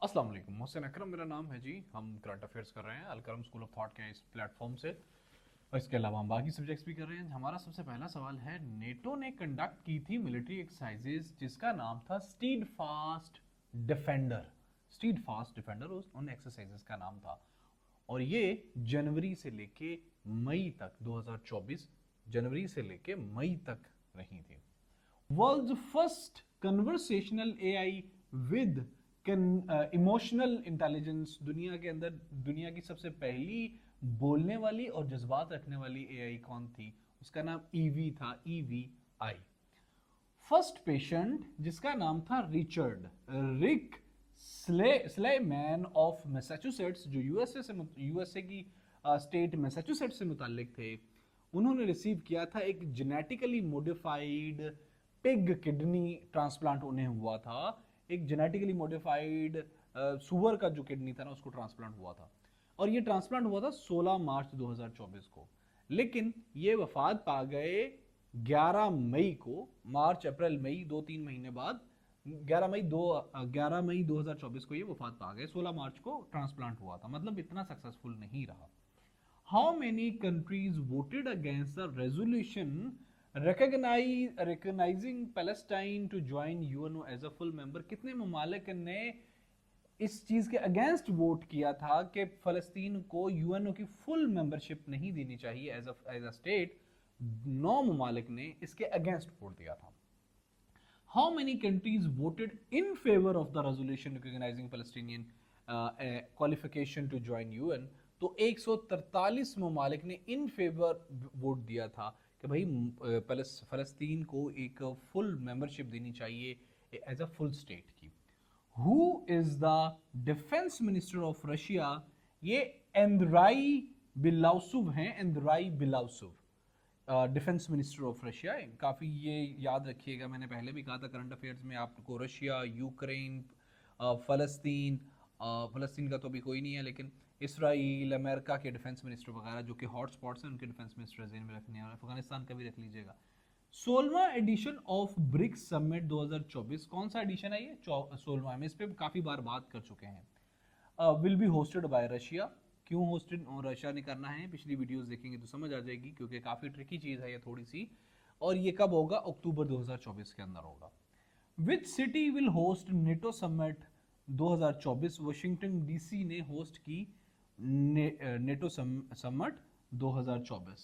अस्सलाम वालेकुम, मोहसिन अकरम मेरा नाम है जी। हम करंट अफेयर्स कर रहे हैं अलकरम स्कूल ऑफ थॉट के इस प्लेटफॉर्म से, और इसके अलावा हम बाकी सब्जेक्ट्स भी कर रहे हैं। हमारा सबसे पहला सवाल है, नेटो ने कंडक्ट की थी मिलिट्री एक्सरसाइजेज जिसका नाम था stead fast defender. Stead fast defender उन एक्सरसाइजेज का नाम था, और ये जनवरी से लेके मई तक 2024, जनवरी से लेके मई तक रही थी। World first conversational AI with emotional intelligence, दुनिया के अंदर दुनिया की सबसे पहली बोलने वाली और जज्बात रखने वाली एआई कौन थी? उसका नाम ईवी था, EVI। फर्स्ट पेशेंट जिसका नाम था Richard Rick Slayman of Massachusetts, जो यूएसए की स्टेट मैसाचुसेट्स से मुतालिक थे, उन्होंने रिसीव किया था एक genetically modified pig kidney transplant उन्हें हुआ था। एक जेनेटिकली मॉडिफाइड सुअर का जो किडनी था ना, उसको ट्रांसप्लांट हुआ था, और ये ट्रांसप्लांट हुआ था 16 मार्च 2024 को। लेकिन ये वफात पा गए 11 मई को। मार्च अप्रैल मई 2-3 महीने बाद 11 मई 2024 को ये वफात पा गए। 16 मार्च को ट्रांसप्लांट हुआ था, मतलब इतना सक्सेसफुल नहीं रहा। How many countries voted against the resolution recognizing Palestine to join UNO as a full member? कितने ममालिक ने इस चीज के अगेंस्ट वोट किया था कि फलस्तीन को यूएनओ की फुल मेंबरशिप नहीं देनी चाहिए एज अ स्टेट? 9 ममालिक ने इसके अगेंस्ट वोट दिया था। How many countries voted in favour of the resolution recognizing Palestinian qualification to join UN? तो 143 ममालिक ने इन फेवर वोट दिया था कि भाई फलस्तीन को एक फुल मेंबरशिप देनी चाहिए एज अ फुल स्टेट की। Who is the defence minister of Russia? ये एंद्राई बिलाउसुव हैं, एंद्राई बिलाउसुव, डिफेंस मिनिस्टर ऑफ रशिया। काफ़ी ये याद रखिएगा, मैंने पहले भी कहा था करंट अफेयर्स में आपको, रशिया, यूक्रेन, फ़लस्तीन, फ़लस्तीन का तो अभी कोई नहीं है, लेकिन इसराइल, अमेरिका के डिफेंस मिनिस्टर वगैरह जो कि हॉट स्पॉट्स हैं, उनके डिफेंस मिनिस्टर जेन में रखने हैं। अफगानिस्तान का भी रख लीजिएगा। 16वां एडिशन ऑफ ब्रिक्स समिट 2024, कौन सा एडिशन है ये? 16वां। हम इस पर काफ़ी बार बात कर चुके हैं। Will be hosted by Russia. क्यों होस्टेड रशिया ने करना है, पिछली वीडियोस देखेंगे तो समझ आ जाएगी, क्योंकि काफ़ी ट्रिकी चीज़ है ये थोड़ी सी। और ये कब होगा? अक्टूबर 2024 के अंदर होगा। Which city will host NATO summit 2024? Washington DC ने होस्ट की NATO summit 2024।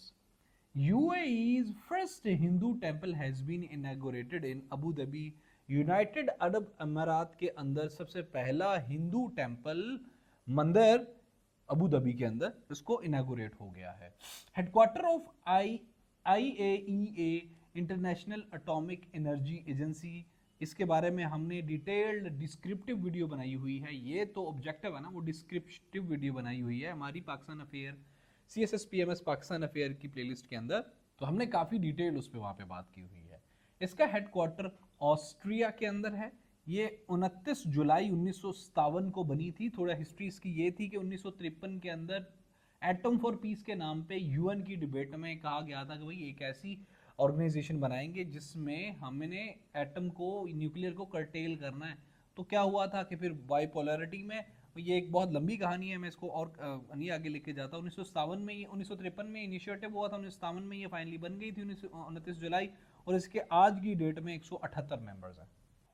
UAE's first Hindu temple has been inaugurated in Abu Dhabi। United Arab अमीरात के अंदर सबसे पहला हिंदू टेम्पल, मंदिर, अबू धाबी के अंदर इसको इनागोरेट हो गया है। Headquarter of IAEA, international atomic energy agency, इसके बारे में हमने डिटेल्ड डिस्क्रिप्टिव वीडियो बनाई हुई है। ये तो ऑब्जेक्टिव है ना, वो डिस्क्रिप्टिव वीडियो बनाई हुई है हमारी Pakistan affair CSSPMS Pakistan affair की प्लेलिस्ट के अंदर, तो हमने काफ़ी डिटेल उस पर वहाँ पे बात की हुई है। इसका हेडक्वार्टर ऑस्ट्रिया के अंदर है। ये 29 जुलाई 1957 को बनी थी। थोड़ा हिस्ट्री इसकी ये थी कि 1953 के अंदर एटम फॉर पीस के नाम पे यूएन की डिबेट में कहा गया था कि भाई एक ऐसी ऑर्गेनाइजेशन बनाएंगे जिसमें हमने एटम को, न्यूक्लियर को कर्टेल करना है। तो क्या हुआ था कि फिर बाइपोलैरिटी में, ये एक बहुत लंबी कहानी है, मैं इसको और नहीं आगे लेके जाता। 1957 में, ये 1953 में इनिशिएटिव हुआ था, 1957 में ये फाइनली बन गई थी 29 जुलाई, और इसके आज की डेट में 178 मेंबर्स हैं।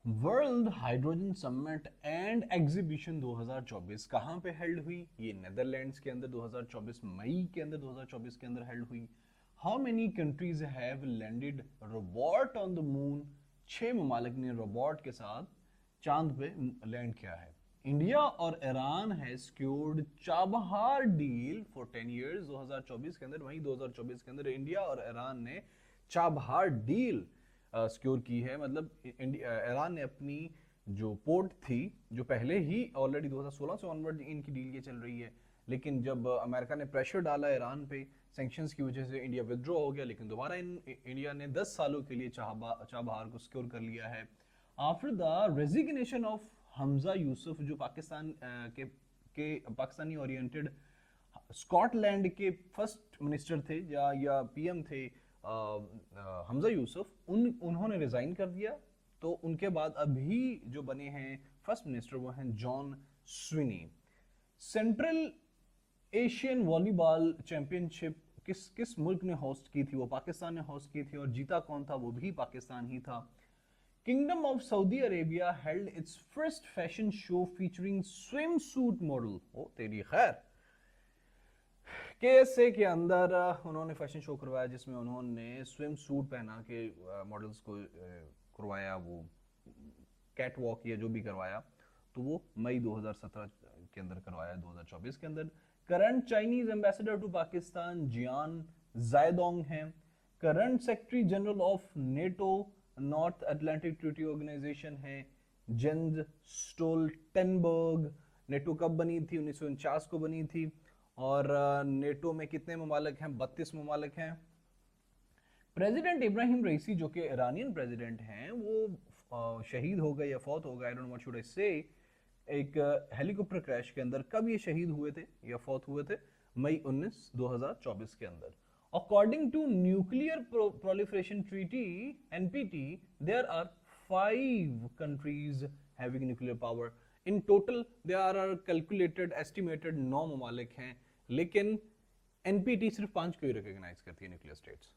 World hydrogen summit and exhibition 2024 कहाँ पे हेल्ड हुई? ये नेदरलैंड्स के अंदर 2024 मई के अंदर 2024 के अंदर हेल्ड हुई। How many countries have landed robot on the moon? 6 ममालिक ने रोबोट के साथ चांद पे लैंड किया है। इंडिया और ईरान है स्क्योर्ड चाबहार डील फॉर 10 इयर्स 2024 के अंदर। वहीं 2024 के अंदर इंडिया और ईरान ने चाबहार डील सिक्योर की है। मतलब ईरान ने अपनी जो पोर्ट थी, जो पहले ही ऑलरेडी 2016 से ऑनवर्ड इनकी डील ये चल रही है, लेकिन जब अमेरिका ने प्रेशर डाला ईरान पे सैंक्शंस की वजह से, इंडिया विथड्रॉ हो गया, लेकिन दोबारा इंडिया ने 10 सालों के लिए चाबहार को सिक्योर कर लिया है। After the resignation of Hamza Yusuf, जो पाकिस्तान पाकिस्तानी ओरिएंटेड स्कॉटलैंड के फर्स्ट मिनिस्टर थे या PM थे, हमजा यूसुफ, उन्होंने रिजाइन कर दिया। तो उनके बाद अभी जो बने हैं फर्स्ट मिनिस्टर, वो हैं John Swinney. Central Asian volleyball championship किस किस मुल्क ने होस्ट की थी? वो पाकिस्तान ने होस्ट की थी, और जीता कौन था? वो भी पाकिस्तान ही था। Kingdom of Saudi Arabia held its first fashion show featuring swimsuit model. ओ तेरी खैर। केएसए के अंदर उन्होंने फैशन शो करवाया जिसमें उन्होंने स्विम सूट पहना के मॉडल्स को करवाया, वो कैट वॉक या जो भी करवाया, तो वो मई 2017 के अंदर करवाया, 2024 के अंदर। Current Chinese ambassador to Pakistan Jiang Zaidong हैं। Current secretary general of NATO North Atlantic Treaty Organization है जेंस स्टोल्टेनबर्ग। नेटो कब बनी थी? 1949 को बनी थी। और नेटो में कितने ममालिक हैं? 32 ममालिक हैं। प्रेसिडेंट इब्राहिम रईसी जो कि ईरानियन प्रेसिडेंट हैं, वो शहीद हो गए या फौत हो गए, I don't know what should I से, एक हेलीकॉप्टर क्रैश के अंदर। कब ये शहीद हुए थे या फौत हुए थे? मई 19 2024 के अंदर। According to nuclear proliferation treaty NPT, there are 5 countries having nuclear power. In total there are calculated estimated 9 ममालिक हैं, लेकिन एनपीटी सिर्फ 5 को ही रिकॉग्नाइज करती है न्यूक्लियर स्टेट्स।